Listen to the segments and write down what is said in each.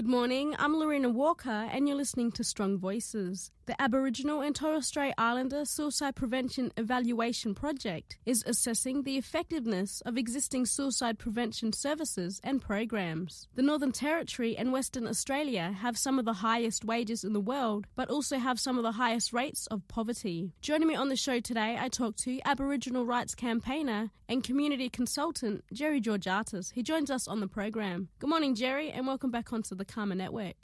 Good morning, I'm Lorena Walker and you're listening to Strong Voices. The Aboriginal and Torres Strait Islander Suicide Prevention Evaluation Project is assessing the effectiveness of existing suicide prevention services and programs. The Northern Territory and Western Australia have some of the highest wages in the world, but also have some of the highest rates of poverty. Joining me on the show today, I talked to Aboriginal rights campaigner and community consultant Gerry Georgatos. He joins us on the program. Good morning, Gerry, and welcome back onto the CAAMA network.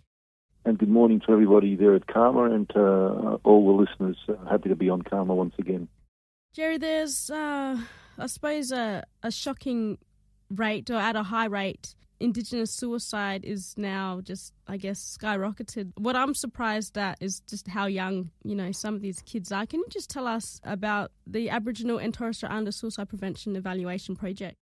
And good morning to everybody there at CAAMA and all the listeners. Happy to be on CAAMA once again. Gerry, there's, I suppose, a shocking rate, or at a high rate, Indigenous suicide is now just, I guess, skyrocketed. What I'm surprised at is just how young, some of these kids are. Can you just tell us about the Aboriginal and Torres Strait Islander Suicide Prevention Evaluation Project?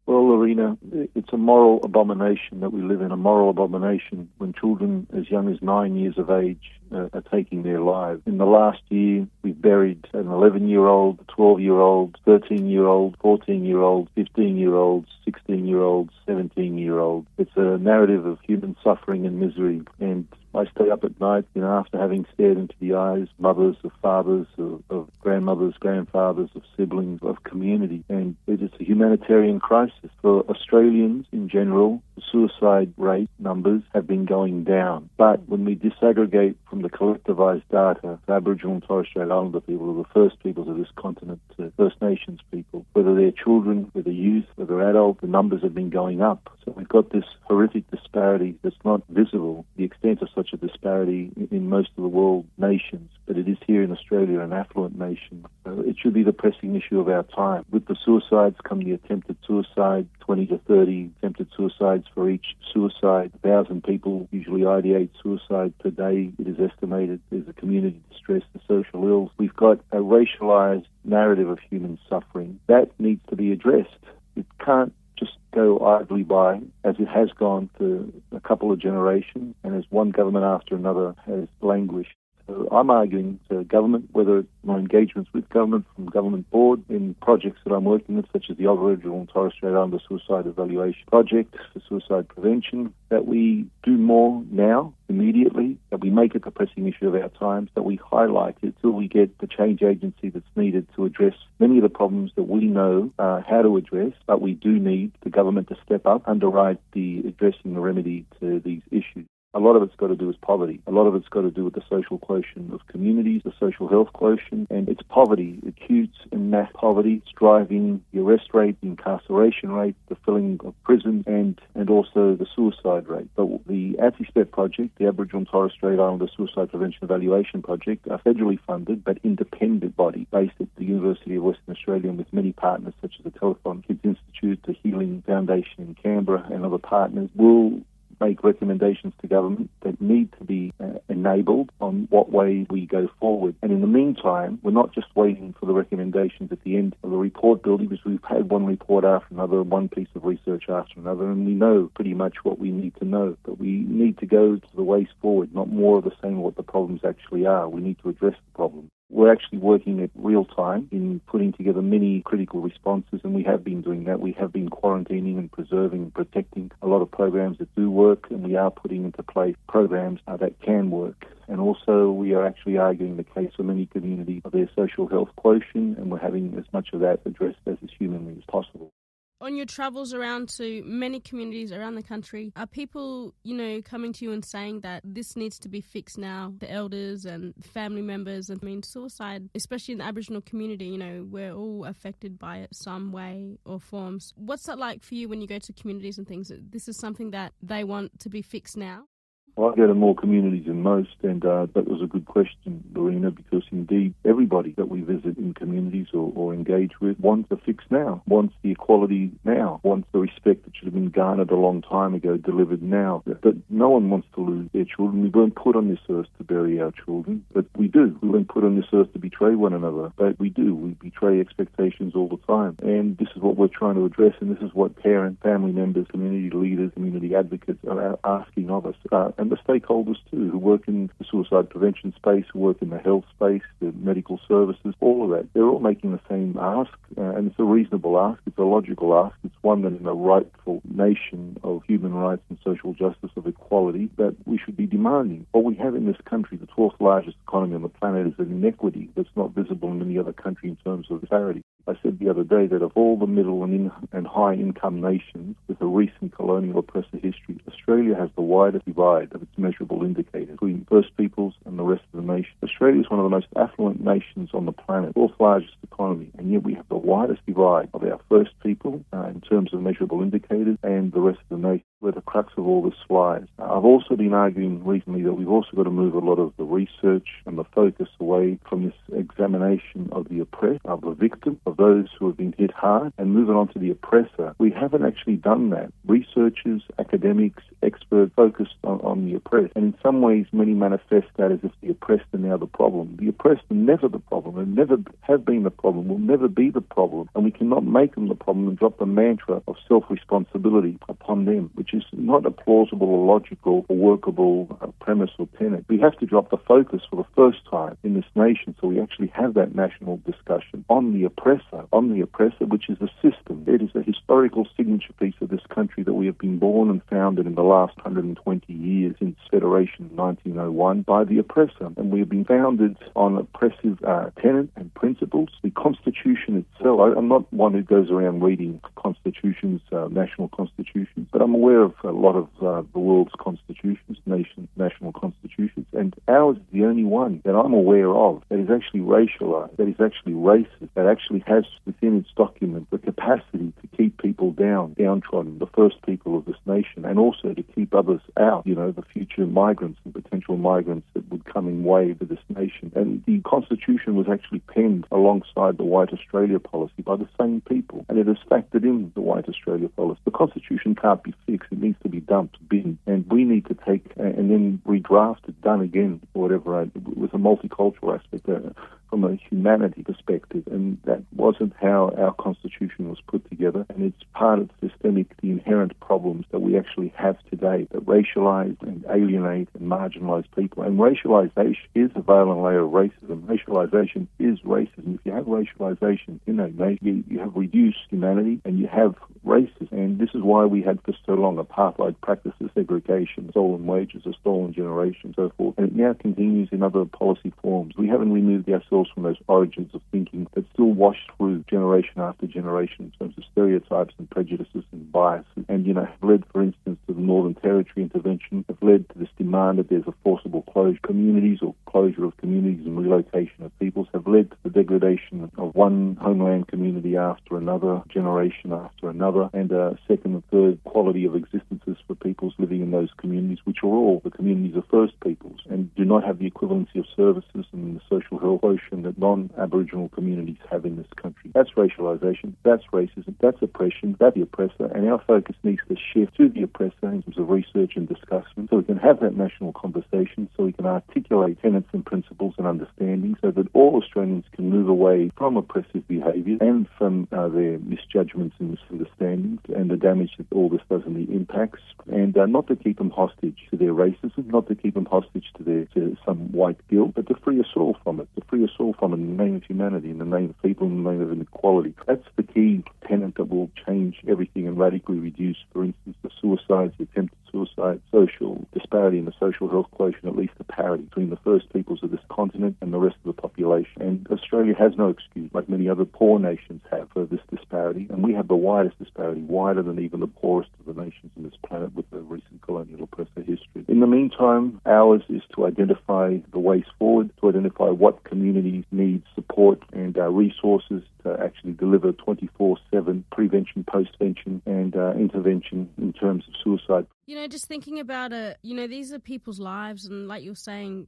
Well, Lorena, it's a moral abomination that we live in, a moral abomination when children as young as 9 years of age are taking their lives. In the last year, we've buried an 11-year-old, a 12-year-old, 13-year-old, 14-year-old, 15-year-old, 16-year-old, 17-year-old. It's a narrative of human suffering and misery, and I stay up at night, after having stared into the eyes, mothers, of fathers, of grandmothers, grandfathers, of siblings, of community. And it is a humanitarian crisis. For Australians in general, the suicide rate numbers have been going down. But when we disaggregate from the collectivised data, Aboriginal and Torres Strait Islander people are the first peoples of this continent, First Nations people, whether they're children, whether youth, whether adult, the numbers have been going up. So we've got this horrific disparity that's not visible, the extent of such a disparity in most of the world nations, but it is here in Australia, an affluent nation. So it should be the pressing issue of our time. With the suicides come the attempted suicide, 20 to 30 attempted suicides for each suicide. 1,000 people usually ideate suicide per day, it is estimated. There's a community distress, the social ills. We've got a racialised narrative of human suffering. That needs to be addressed. It can't just go idly by, as it has gone for a couple of generations, and as one government after another has languished. So I'm arguing to government, whether it's my engagements with government, from government board, in projects that I'm working with, such as the Aboriginal and Torres Strait Islander Suicide Evaluation Project for suicide prevention, that we do more now, immediately, that we make it the pressing issue of our times, that we highlight it till we get the change agency that's needed to address many of the problems that we know how to address, but we do need the government to step up, underwrite the addressing the remedy to these issues. A lot of it's got to do with poverty. A lot of it's got to do with the social quotient of communities, the social health quotient, and it's poverty, acute and mass poverty. It's driving the arrest rate, the incarceration rate, the filling of prisons, and also the suicide rate. But the ATSPET project, the Aboriginal and Torres Strait Islander Suicide Prevention Evaluation Project, are federally funded but independent body based at the University of Western Australia and with many partners such as the Telethon Kids Institute, the Healing Foundation in Canberra, and other partners, will make recommendations to government that need to be enabled on what way we go forward. And in the meantime, we're not just waiting for the recommendations at the end of the report building, because we've had one report after another, one piece of research after another, and we know pretty much what we need to know. But we need to go to the ways forward, not more of the same what the problems actually are. We need to address the problem. We're actually working at real time in putting together many critical responses, and we have been doing that. We have been quarantining and preserving and protecting a lot of programs that do work, and we are putting into place programs that can work. And also we are actually arguing the case for many communities of their social health quotient, and we're having as much of that addressed as is humanly as possible. On your travels around to many communities around the country, are people, coming to you and saying that this needs to be fixed now? The elders and family members, suicide, especially in the Aboriginal community, we're all affected by it some way or forms. What's that like for you when you go to communities and things? This is something that they want to be fixed now? Well, I go to more communities than most, and that was a good question, Lorena, because indeed everybody that we visit in communities or engage with wants a fix now, wants the equality now, wants the respect that should have been garnered a long time ago delivered now. But no one wants to lose their children. We weren't put on this earth to bury our children, but we do. We weren't put on this earth to betray one another, but we do. We betray expectations all the time, and this is what we're trying to address, and this is what parents, family members, community leaders, community advocates are asking of us. and the stakeholders too, who work in the suicide prevention space, who work in the health space, the medical services, all of that. They're all making the same ask, and it's a reasonable ask, it's a logical ask, it's one that in a rightful nation of human rights and social justice, of equality, that we should be demanding. What we have in this country, the 12th largest economy on the planet, is an inequity that's not visible in any other country in terms of disparity. I said the other day that of all the middle and high-income nations with a recent colonial oppressive history, Australia has the widest divide of its measurable indicators between First Peoples and the rest of the nation. Australia is one of the most affluent nations on the planet, fourth largest economy, and yet we have the widest divide of our First People in terms of measurable indicators and the rest of the nation, where the crux of all this lies. I've also been arguing recently that we've also got to move a lot of the research and the focus away from this examination of the oppressed, of the victim, of those who have been hit hard, and move it on to the oppressor. We haven't actually done that. Researchers, academics, experts focused on the oppressed, and in some ways many manifest that as if the oppressed are now the problem. The oppressed are never the problem, and never have been the problem, will never be the problem, and we cannot make them the problem and drop the mantra of self-responsibility upon them, which is not a plausible or logical or workable premise or tenet. We have to drop the focus for the first time in this nation so we actually have that national discussion on the oppressor, which is the system. It is a historical signature piece of this country that we have been born and founded in the last 120 years since Federation in 1901 by the oppressor. And we have been founded on oppressive tenet and principles. The Constitution itself, I'm not one who goes around reading constitutions, national constitutions, but I'm aware of a lot of the world's constitutions, national constitutions, and ours is the only one that I'm aware of that is actually racialized, that is actually racist, that actually has within its document the capacity to keep people downtrodden, the First People of this nation, and also to keep others out, the future migrants and potential migrants that would come in wave of this nation. And the Constitution was actually penned alongside the White Australia policy by the same people, and it has factored in the White Australia policy. The Constitution can't be fixed. It needs to be dumped, bin, and we need to take and then redraft it, done again, or whatever, with a multicultural aspect from a humanity perspective, and that wasn't how our Constitution was put together, and it's part of the inherent problems that we actually have today that racialize and alienate and marginalize people. And racialization is a violent layer of racism. Racialization is racism. If you have racialization in a nation, you have reduced humanity and you have racism. And this is why we had for so long apartheid practices, segregation, stolen wages, a stolen generation, so forth. And it now continues in other policy forms. We haven't removed ourselves from those origins of thinking that still wash through generation after generation in terms of stereotypes and prejudices and biases. And, have led, for instance, to the Northern Territory intervention, have led to this demand that there's a forcible closure of communities or closure of communities and relocation of peoples, have led to the degradation of one homeland community after another, generation after another, and a second and third quality of existences for peoples living in those communities, which are all the communities of First Peoples and do not have the equivalency of services and the social health quotient that non-Aboriginal communities have in this country. That's racialization, that's racism, that's oppression, that's the oppressor, and our focus needs to shift to the oppressor in terms of research and discussion so we can have that national conversation, so we can articulate tenets and principles and understanding so that all Australians can move away from oppressive behaviour and from their misjudgments and misunderstandings and the damage that all this does and the impacts, and not to keep them hostage to their racism, not to keep them hostage to some white guilt, but to free us all from it, in the name of humanity, in the name of people, in the name of inequality. That's the key tenet that will change everything and radically reduce, for instance, the suicides, the attempted suicide, social disparity in the social health quotient, at least the parity between the First Peoples of this continent and the rest of the population. And Australia has no excuse, like many other poor nations have, for this disparity, and we have the widest disparity, wider than even the poorest of the nations on this planet with the recent colonial oppressor history. In the meantime, ours is to identify the ways forward, to identify what communities need support and resources to actually deliver 24/7 prevention, postvention, and intervention in terms of suicide. Just thinking about it, these are people's lives, and like you're saying,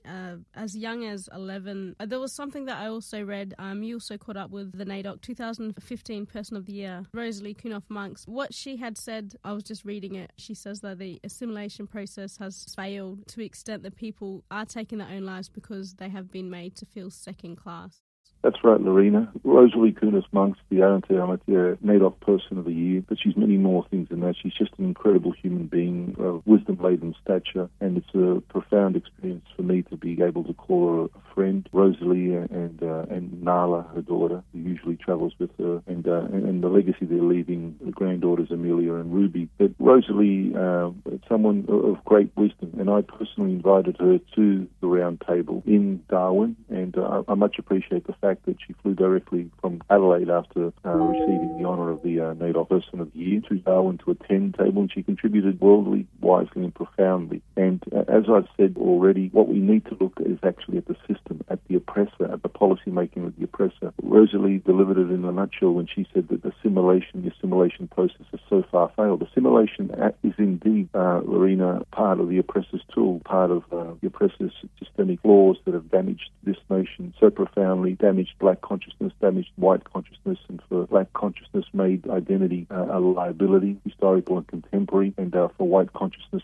as young as 11, there was something that I also read, you also caught up with the NAIDOC 2015 Person of the Year, Rosalie Kunoff-Monks. What she had said, I was just reading it, she says that the assimilation process has failed to the extent that people are taking their own lives because they have been made to feel second class. That's right, Lorena. Rosalie Kunis-Monk's the Humanitarian NAIDOC Person of the Year, but she's many more things than that. She's just an incredible human being of wisdom-laden stature, and it's a profound experience for me to be able to call her a friend. Rosalie and Nala, her daughter, who usually travels with her, and the legacy they're leaving, the granddaughters Amelia and Ruby. But Rosalie, someone of great wisdom, and I personally invited her to the round table in Darwin, and I much appreciate the fact that she flew directly from Adelaide after receiving the honour of the NAIDOC Person of the Year to Darwin to attend the table, and she contributed worldly, wisely and profoundly. And as I've said already, what we need to look is actually at the system, at the oppressor, at the policy making of the oppressor. Rosalie delivered it in a nutshell when she said that the assimilation process has so far failed. Assimilation is indeed, Lorena, part of the oppressor's tool, part of the oppressor's systemic laws that have damaged this nation so profoundly, damaged black consciousness, damaged white consciousness, and for black consciousness made identity a liability, historical and contemporary, and for white consciousness,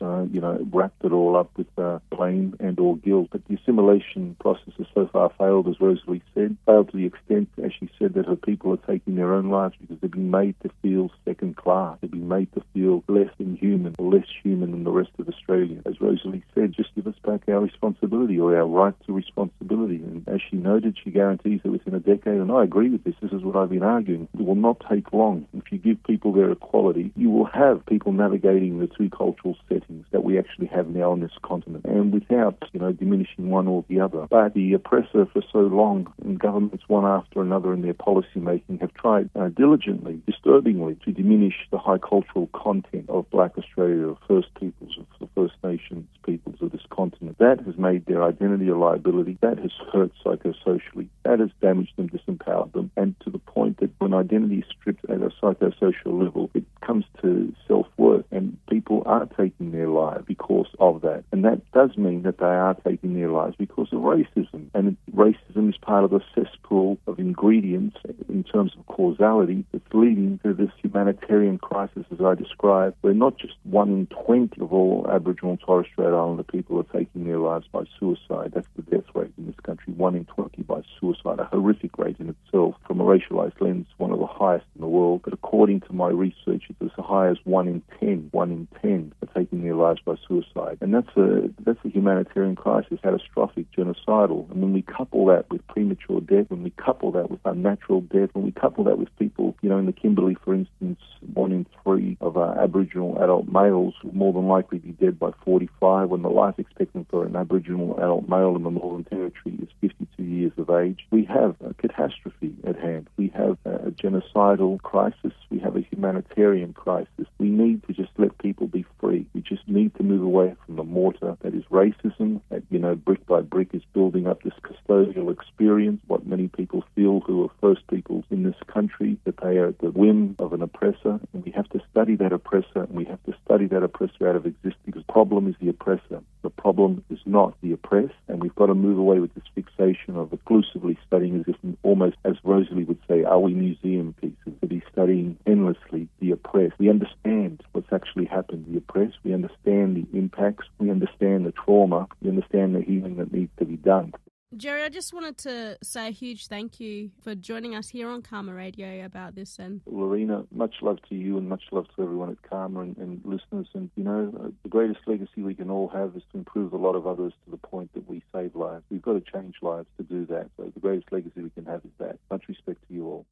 wrapped it all up with blame and or guilt. But the assimilation process has so far failed, as Rosalie said, failed to the extent, as she said, that her people are taking their own lives because they've been made to feel second class. They've been made to feel less than human, or less human than the rest of Australia. As Rosalie said, just give us back our responsibility, or our right to responsibility. And as she noted, she guarantees that within a decade, and I agree with this is what I've been arguing, it will not take long. If you give people their equality, you will have people navigating the two cultural settings that we actually have now on this continent, and without, diminishing one or the other. But the oppressor for so long, and governments one after another in their policy making, have tried diligently, disturbingly, to diminish the high cultural content of Black Australia, of First Peoples, of the First Nations peoples of this continent. That has made their identity a liability. That has hurt psychosocially. That has damaged them, disempowered them, and to the point that when identity is stripped at a psychosocial level, it comes to self-worth, and people are taking their lives because of that. And that does mean that they are taking their lives because of racism. And racism is part of the cesspool of ingredients in terms of causality that's leading to this humanitarian crisis, as I described, where not just 1 in 20 of all Aboriginal and Torres Strait Islander people are taking their lives by suicide. That's the death rate in this country, 1 in 20 by suicide, a horrific rate in itself. From a racialized lens, one of the highest in the world. But according to my research, it's as high as 1 in 10 are taking their lives by suicide. And that's a humanitarian crisis, catastrophic, genocidal. And when we couple that with premature death, when we couple that with unnatural death, when we couple that with people, in the Kimberley, for instance, 1 in 3 of Aboriginal adult males will more than likely be dead by 45, when the life expectancy for an Aboriginal adult male in the Northern Territory is 52 years of age. We have a catastrophe at hand. We have a genocidal crisis. We have a humanitarian crisis. We need to just let people be free. We just need to move away from the mortar that is racism, that, brick by brick is building up this custodial experience, what many people feel who are First Peoples in this country, that they are at the whim of an oppressor, and we have to study that oppressor, and we have to study that oppressor out of existence, because the problem is the oppressor. The problem is not the oppressed, and we've got to move away with this fixation of exclusively studying as if, almost as Rosalie would say, are we museum pieces, to be studying endlessly the oppressed. We understand what's actually happened to the oppressed. We understand the impacts. We understand the trauma. We understand the healing that needs to be done. Gerry, I just wanted to say a huge thank you for joining us here on CAAMA Radio about this. And Lorena, much love to you and much love to everyone at CAAMA and listeners. And, the greatest legacy we can all have is to improve a lot of others to the point that we save lives. We've got to change lives to do that. So the greatest legacy we can have is that. Much respect to you all.